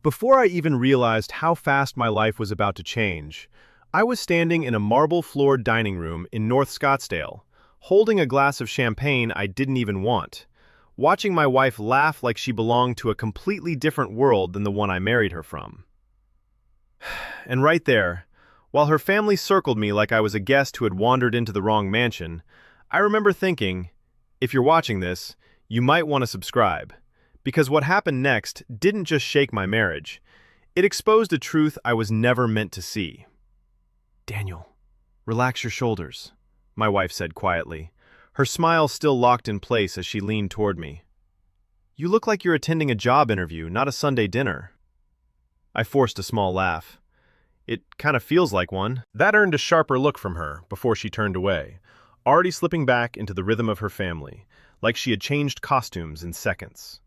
Before I even realized how fast my life was about to change, I was standing in a marble-floored dining room in North Scottsdale, holding a glass of champagne I didn't even want, watching my wife laugh like she belonged to a completely different world than the one I married her from. And right there, while her family circled me like I was a guest who had wandered into the wrong mansion, I remember thinking, if you're watching this, you might want to subscribe. Because what happened next didn't just shake my marriage, it exposed a truth I was never meant to see. "Daniel, relax your shoulders," my wife said quietly, her smile still locked in place as she leaned toward me. "You look like you're attending a job interview, not a Sunday dinner." I forced a small laugh. "It kind of feels like one." That earned a sharper look from her before she turned away, already slipping back into the rhythm of her family, like she had changed costumes in seconds.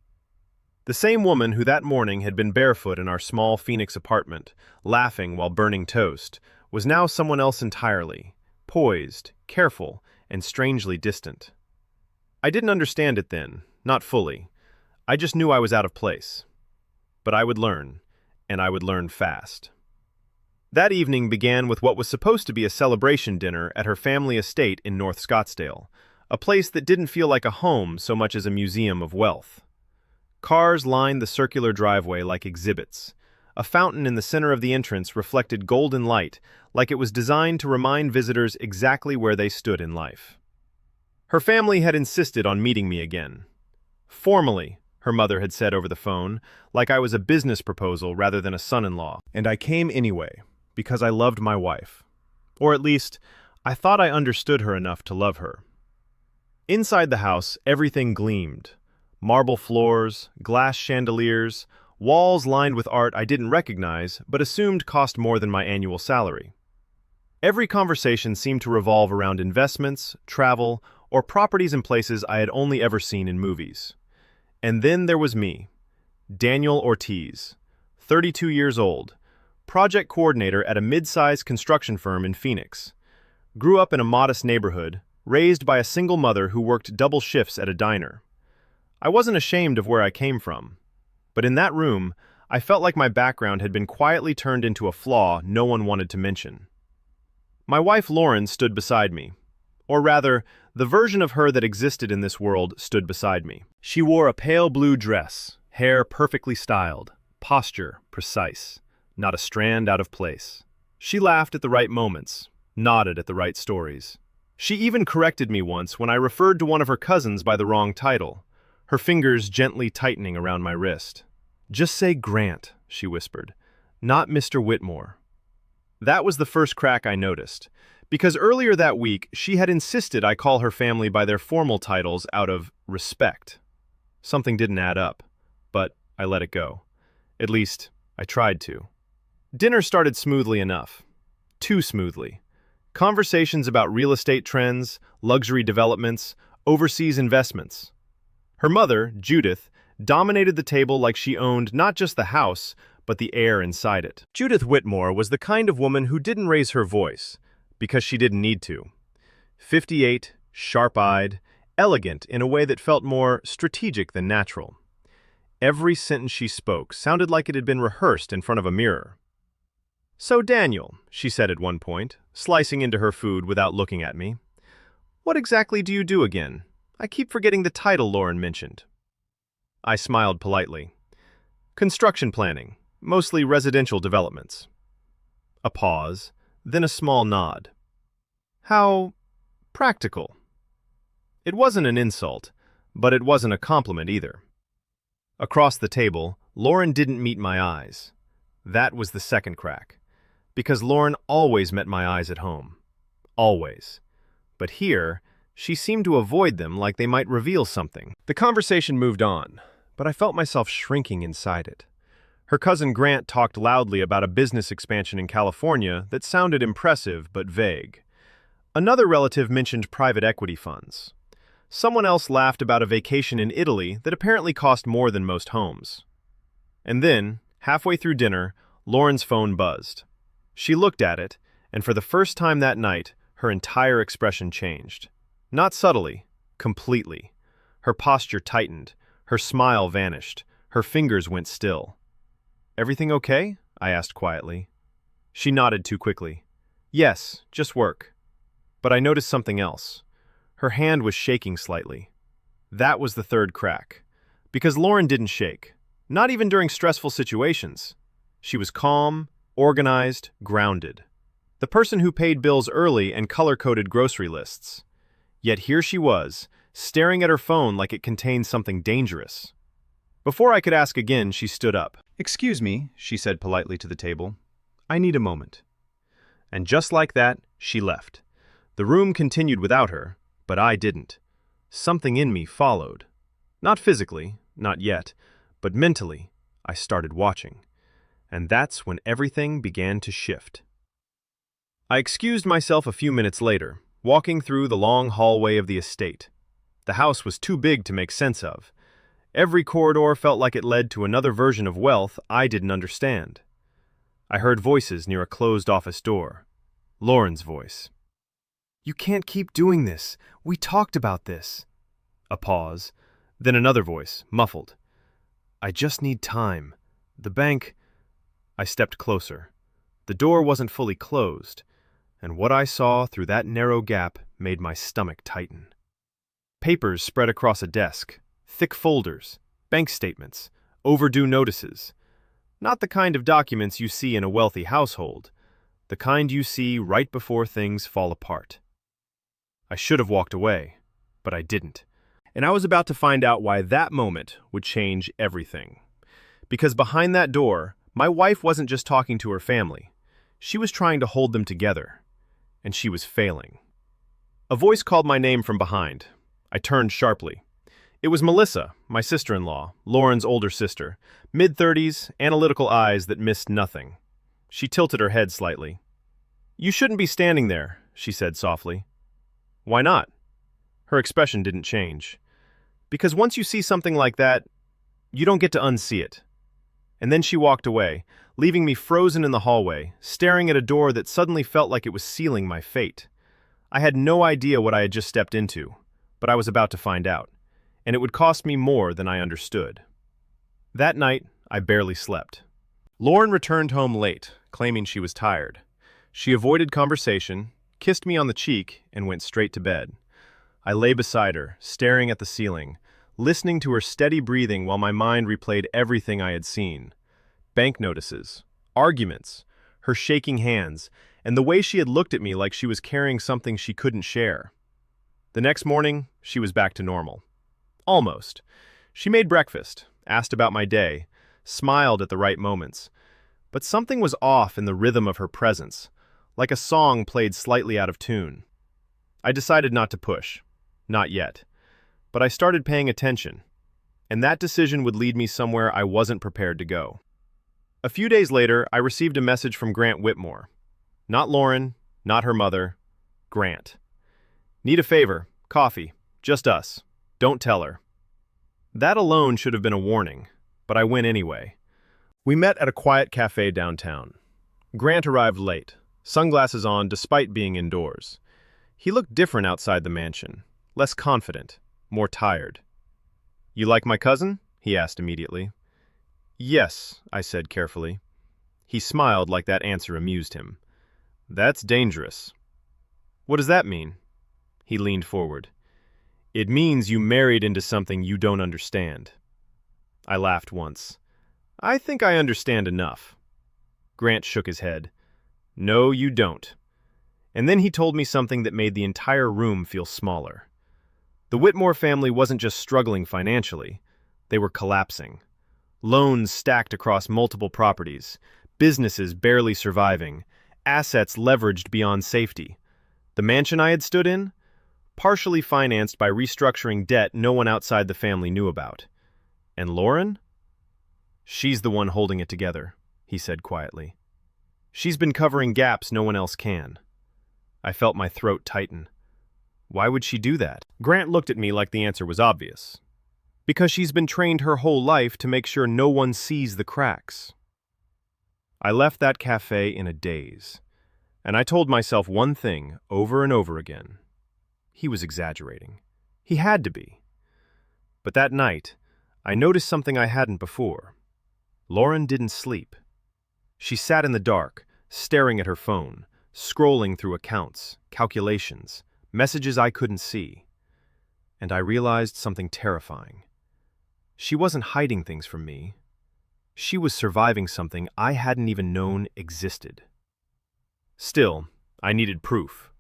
The same woman who that morning had been barefoot in our small Phoenix apartment, laughing while burning toast, was now someone else entirely, poised, careful, and strangely distant. I didn't understand it then, not fully. I just knew I was out of place. But I would learn, and I would learn fast. That evening began with what was supposed to be a celebration dinner at her family estate in North Scottsdale, a place that didn't feel like a home so much as a museum of wealth. Cars lined the circular driveway like exhibits. A fountain in the center of the entrance reflected golden light, like it was designed to remind visitors exactly where they stood in life. Her family had insisted on meeting me again. Formally, her mother had said over the phone, like I was a business proposal rather than a son-in-law. And I came anyway, because I loved my wife. Or at least, I thought I understood her enough to love her. Inside the house, everything gleamed. Marble floors, glass chandeliers, walls lined with art I didn't recognize but assumed cost more than my annual salary. Every conversation seemed to revolve around investments, travel, or properties in places I had only ever seen in movies. And then there was me, Daniel Ortiz, 32 years old, project coordinator at a mid-sized construction firm in Phoenix. Grew up in a modest neighborhood, raised by a single mother who worked double shifts at a diner. I wasn't ashamed of where I came from, but in that room, I felt like my background had been quietly turned into a flaw no one wanted to mention. My wife Lauren stood beside me, or rather, the version of her that existed in this world stood beside me. She wore a pale blue dress, hair perfectly styled, posture precise, not a strand out of place. She laughed at the right moments, nodded at the right stories. She even corrected me once when I referred to one of her cousins by the wrong title, her fingers gently tightening around my wrist. "Just say Grant," she whispered, "not Mr. Whitmore." That was the first crack I noticed, because earlier that week she had insisted I call her family by their formal titles out of respect. Something didn't add up, but I let it go. At least, I tried to. Dinner started smoothly enough. Too smoothly. Conversations about real estate trends, luxury developments, overseas investments. Her mother, Judith, dominated the table like she owned not just the house, but the air inside it. Judith Whitmore was the kind of woman who didn't raise her voice, because she didn't need to. 58, sharp-eyed, elegant in a way that felt more strategic than natural. Every sentence she spoke sounded like it had been rehearsed in front of a mirror. "So, Daniel," she said at one point, slicing into her food without looking at me, "what exactly do you do again? I keep forgetting the title Lauren mentioned." I smiled politely. "Construction planning, mostly residential developments." A pause, then a small nod. "How practical." It wasn't an insult, but it wasn't a compliment either. Across the table, Lauren didn't meet my eyes. That was the second crack. Because Lauren always met my eyes at home. Always. But here, she seemed to avoid them like they might reveal something. The conversation moved on, but I felt myself shrinking inside it. Her cousin Grant talked loudly about a business expansion in California that sounded impressive but vague. Another relative mentioned private equity funds. Someone else laughed about a vacation in Italy that apparently cost more than most homes. And then, halfway through dinner, Lauren's phone buzzed. She looked at it, and for the first time that night, her entire expression changed. Not subtly, completely. Her posture tightened, her smile vanished, her fingers went still. Everything okay? I asked quietly. She nodded too quickly. Yes, just work. But I noticed something else. Her hand was shaking slightly. That was the third crack. Because Lauren didn't shake. Not even during stressful situations. She was calm, organized, grounded. The person who paid bills early and color-coded grocery lists. Yet here she was, staring at her phone like it contained something dangerous. Before I could ask again, she stood up. "Excuse me," she said politely to the table. "I need a moment." And just like that, she left. The room continued without her, but I didn't. Something in me followed. Not physically, not yet, but mentally, I started watching. And that's when everything began to shift. I excused myself a few minutes later, walking through the long hallway of the estate. The house was too big to make sense of. Every corridor felt like it led to another version of wealth I didn't understand. I heard voices near a closed office door. Lauren's voice. "You can't keep doing this. We talked about this." A pause. Then another voice, muffled. "I just need time. The bank—" I stepped closer. The door wasn't fully closed, and what I saw through that narrow gap made my stomach tighten. Papers spread across a desk, thick folders, bank statements, overdue notices. Not the kind of documents you see in a wealthy household, the kind you see right before things fall apart. I should have walked away, but I didn't. And I was about to find out why that moment would change everything. Because behind that door, my wife wasn't just talking to her family. She was trying to hold them together. And she was failing. A voice called my name from behind. I turned sharply. It was Melissa, my sister-in-law, Lauren's older sister, mid-30s, analytical eyes that missed nothing. She tilted her head slightly. "You shouldn't be standing there," she said softly. "Why not?" Her expression didn't change. "Because once you see something like that, you don't get to unsee it." And then she walked away, leaving me frozen in the hallway, staring at a door that suddenly felt like it was sealing my fate. I had no idea what I had just stepped into, but I was about to find out, and it would cost me more than I understood. That night, I barely slept. Lauren returned home late, claiming she was tired. She avoided conversation, kissed me on the cheek, and went straight to bed. I lay beside her, staring at the ceiling, listening to her steady breathing while my mind replayed everything I had seen. Bank notices, arguments, her shaking hands, and the way she had looked at me like she was carrying something she couldn't share. The next morning, she was back to normal. Almost. She made breakfast, asked about my day, smiled at the right moments. But something was off in the rhythm of her presence, like a song played slightly out of tune. I decided not to push. Not yet. But I started paying attention, and that decision would lead me somewhere I wasn't prepared to go. A few days later, I received a message from Grant Whitmore. Not Lauren, not her mother. Grant. "Need a favor. Coffee. Just us. Don't tell her." That alone should have been a warning, but I went anyway. We met at a quiet cafe downtown. Grant arrived late, sunglasses on despite being indoors. He looked different outside the mansion, less confident, more tired. "You like my cousin?" he asked immediately. "Yes," I said carefully. He smiled like that answer amused him. "That's dangerous." "What does that mean?" He leaned forward. "It means you married into something you don't understand." I laughed once. "I think I understand enough." Grant shook his head. "No, you don't." And then he told me something that made the entire room feel smaller. The Whitmore family wasn't just struggling financially, they were collapsing. Loans stacked across multiple properties, businesses barely surviving, assets leveraged beyond safety. The mansion I had stood in? Partially financed by restructuring debt no one outside the family knew about. And Lauren? "She's the one holding it together," he said quietly. "She's been covering gaps no one else can." I felt my throat tighten. Why would she do that? Grant looked at me like the answer was obvious. Because she's been trained her whole life to make sure no one sees the cracks. I left that cafe in a daze, and I told myself one thing over and over again. He was exaggerating. He had to be. But that night, I noticed something I hadn't before. Lauren didn't sleep. She sat in the dark, staring at her phone, scrolling through accounts, calculations, messages I couldn't see. And I realized something terrifying. She wasn't hiding things from me. She was surviving something I hadn't even known existed. Still, I needed proof,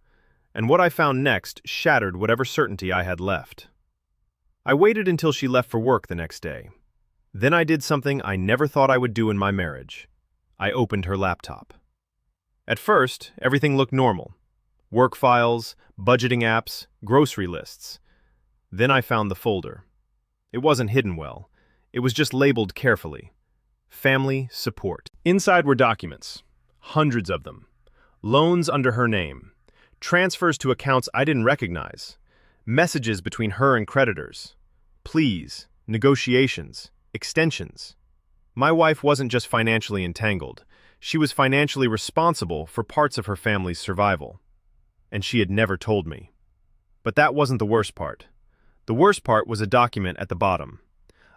and what I found next shattered whatever certainty I had left. I waited until she left for work the next day. Then I did something I never thought I would do in my marriage. I opened her laptop. At first, everything looked normal. Work files, budgeting apps, grocery lists. Then I found the folder. It wasn't hidden well. It was just labeled carefully. Family support. Inside were documents, hundreds of them. Loans under her name. Transfers to accounts I didn't recognize. Messages between her and creditors. Pleas, negotiations, extensions. My wife wasn't just financially entangled. She was financially responsible for parts of her family's survival. And she had never told me. But that wasn't the worst part. The worst part was a document at the bottom.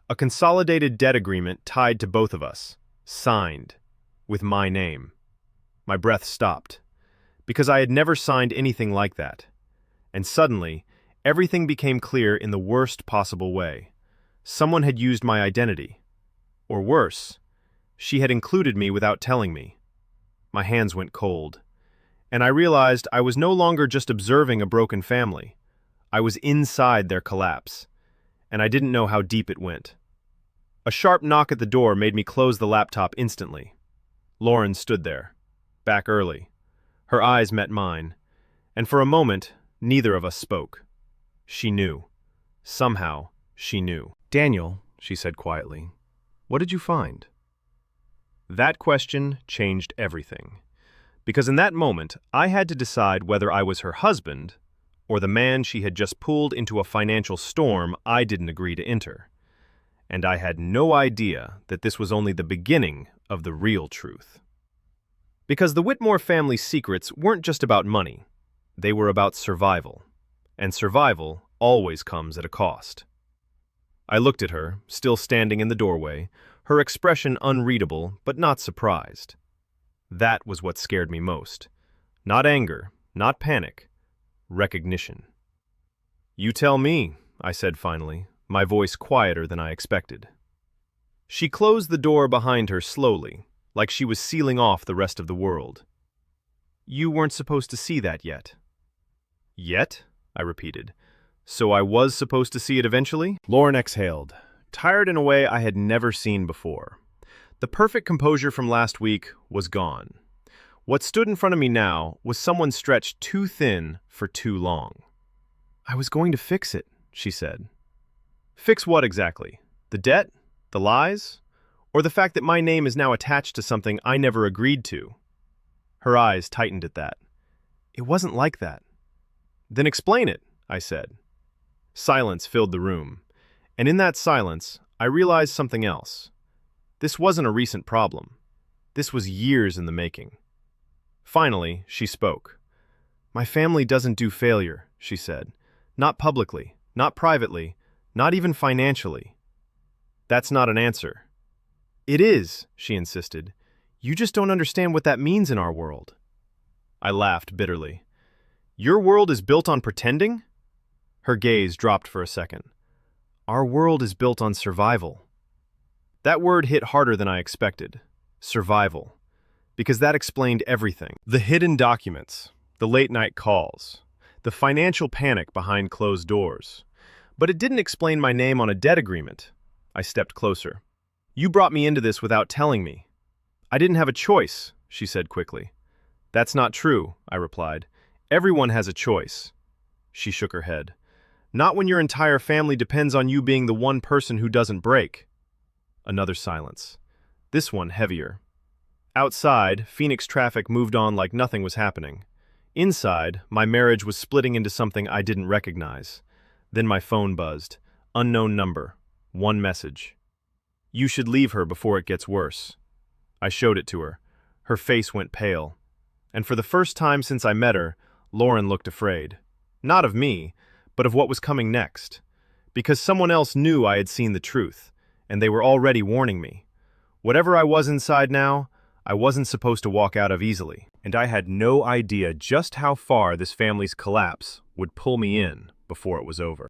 A consolidated debt agreement tied to both of us, signed, with my name. My breath stopped, because I had never signed anything like that. And suddenly, everything became clear in the worst possible way. Someone had used my identity. Or worse, she had included me without telling me. My hands went cold, and I realized I was no longer just observing a broken family. I was inside their collapse, and I didn't know how deep it went. A sharp knock at the door made me close the laptop instantly. Lauren stood there, back early. Her eyes met mine, and for a moment, neither of us spoke. She knew. Somehow, she knew. "Daniel," she said quietly, "what did you find?" That question changed everything, because in that moment, I had to decide whether I was her husband or the man she had just pulled into a financial storm I didn't agree to enter. And I had no idea that this was only the beginning of the real truth. Because the Whitmore family's secrets weren't just about money. They were about survival. And survival always comes at a cost. I looked at her, still standing in the doorway, her expression unreadable but not surprised. That was what scared me most. Not anger, not panic. Recognition. "You tell me," I said finally, my voice quieter than I expected. She closed the door behind her slowly, like she was sealing off the rest of the world. "You weren't supposed to see that yet." "Yet?" I repeated. "So I was supposed to see it eventually?" Lauren exhaled, tired in a way I had never seen before. The perfect composure from last week was gone. What stood in front of me now was someone stretched too thin for too long. "I was going to fix it," she said. "Fix what exactly? The debt? The lies? Or the fact that my name is now attached to something I never agreed to?" Her eyes tightened at that. "It wasn't like that." "Then explain it," I said. Silence filled the room, and in that silence, I realized something else. This wasn't a recent problem. This was years in the making. Finally, she spoke. "My family doesn't do failure," she said. "Not publicly, not privately, not even financially." "That's not an answer." "It is," she insisted. "You just don't understand what that means in our world." I laughed bitterly. "Your world is built on pretending?" Her gaze dropped for a second. "Our world is built on survival." That word hit harder than I expected. Survival. Because that explained everything. The hidden documents, the late-night calls, the financial panic behind closed doors. But it didn't explain my name on a debt agreement. I stepped closer. "You brought me into this without telling me." "I didn't have a choice," she said quickly. "That's not true," I replied. "Everyone has a choice." She shook her head. "Not when your entire family depends on you being the one person who doesn't break." Another silence. This one heavier. Outside, Phoenix traffic moved on like nothing was happening. Inside, my marriage was splitting into something I didn't recognize. Then my phone buzzed. Unknown number. One message. "You should leave her before it gets worse." I showed it to her. Her face went pale. And for the first time since I met her, Lauren looked afraid. Not of me, but of what was coming next. Because someone else knew I had seen the truth, and they were already warning me. Whatever I was inside now, I wasn't supposed to walk out of easily, and I had no idea just how far this family's collapse would pull me in before it was over.